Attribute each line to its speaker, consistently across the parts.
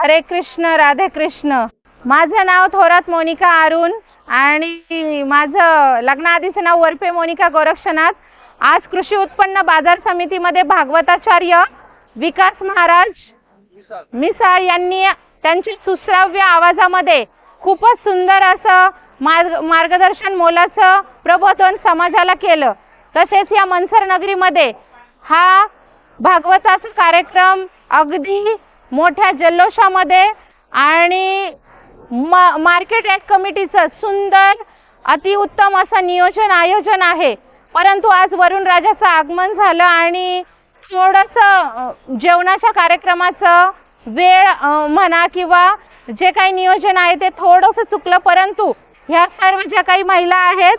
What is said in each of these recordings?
Speaker 1: हरे कृष्ण, राधे कृष्ण। माझं नाव थोरात मोनिका अरुण आणि माझं लग्नाआधीचं नाव वरपे मोनिका गोरक्षनाथ। आज कृषी उत्पन्न बाजार समितीमध्ये भागवताचार्य विकास महाराज मिसाळ यांनी त्यांच्या सुश्राव्य आवाजामध्ये खूपच सुंदर असं मार्गदर्शन मोलाचं प्रबोधन समाजाला केलं। तसेच या मनसर नगरीमध्ये हा भागवताचा कार्यक्रम अगदी मोठ्या जल्लोषामध्ये आणि मार्केट यार्ड कमिटीचं सुंदर अतिउत्तम असं नियोजन आयोजन आहे। परंतु आज वरुण राजाचं आगमन झालं आणि थोडंसं जेवणाच्या कार्यक्रमाचं वेळ म्हणा किंवा जे काही नियोजन आहे ते थोडंसं चुकलं। परंतु ह्या सर्व ज्या काही महिला आहेत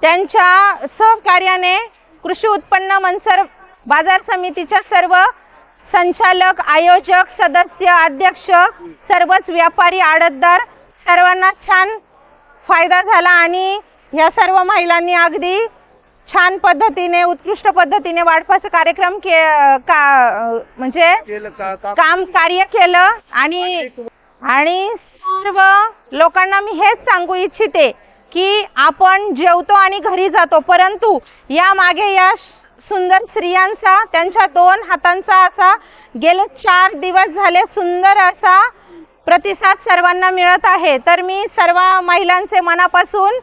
Speaker 1: त्यांच्या सहकार्याने कृषी उत्पन्न मनसर बाजार समितीच्या सर्व संचालक, आयोजक, सदस्य, अध्यक्ष, सर्वच व्यापारी, आडतदार सर्वांना छान फायदा झाला आणि ह्या सर्व महिलांनी अगदी छान पद्धतीने उत्कृष्ट पद्धतीने वाढपाचा कार्यक्रम म्हणजे काम कार्य केलं आणि सर्व लोकांना मी हेच सांगू इच्छिते की आपण जेवतो आणि घरी जातो, परंतु या मागे या सुंदर स्त्रियांचा त्यांच्या दोन हातांचा असा गेले 4 दिवस झाले सुंदर असा प्रतिसाद सर्वांना मिळत आहे। तर मी सर्व महिलांचे मनापासून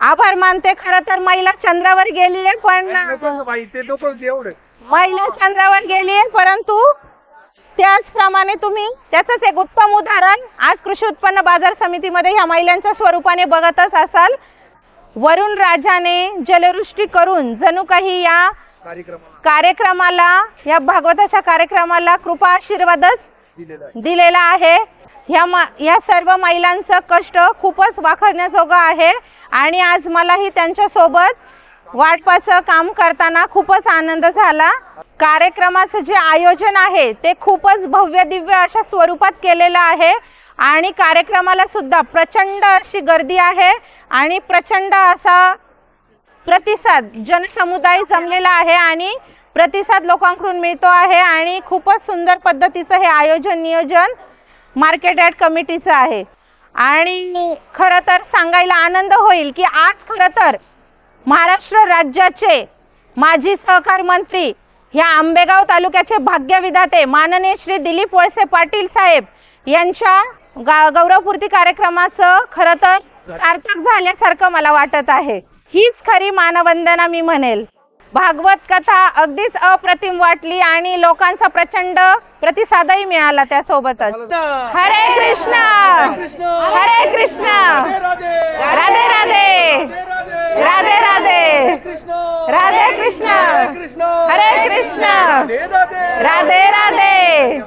Speaker 1: आभार मानते। खरं तर महिला चंद्रावर गेली आहे पण महिला चंद्रावर गेली आहे, परंतु त्याचप्रमाणे तुम्ही त्याचंच एक उत्तम उदाहरण आज कृषी उत्पन्न बाजार समितीमध्ये ह्या महिलांच्या स्वरूपाने बघतच असाल। वरुण राजाने जलवृष्टी करून जणू काही या कार्यक्रमाला या भागवताच्या कार्यक्रमाला कृपा आशीर्वादच दिलेला आहे। या सर्व महिलांचं कष्ट खूपच वाखाणण्याजोगं आहे आणि आज मलाही त्यांच्या सोबत वाटपाचं काम करताना खूपच आनंद झाला। कार्यक्रमाचं जे आयोजन आहे ते खूपच भव्य दिव्य अशा स्वरूपात केलेलं आहे आणि कार्यक्रमाला सुद्धा प्रचंड अशी गर्दी आहे आणि प्रचंड असा प्रतिसाद जनसमुदाय जमलेला आहे आणि प्रतिसाद लोकांकडून मिळतो आहे आणि खूपच सुंदर पद्धतीचं हे आयोजन नियोजन मार्केट यार्ड कमिटीचं आहे। आणि खरं तर सांगायला आनंद होईल की आज खरं तर महाराष्ट्र राज्याचे माजी सहकार मंत्री ह्या आंबेगाव तालुक्याचे भाग्यविधाते माननीय श्री दिलीप वळसे पाटील साहेब यांच्या गौरवपूर्ती कार्यक्रमाचं खरं तर सार्थक झाल्यासारखं मला वाटत आहे। हीच खरी मानवंदना मी म्हणेल। भागवत कथा अगदीच अप्रतिम वाटली आणि लोकांचा प्रचंड प्रतिसादही मिळाला त्यासोबतच। हरे कृष्ण, हरे कृष्ण, राधे राधे, राधे राधे, राधे कृष्ण, हरे कृष्ण, राधे राधे।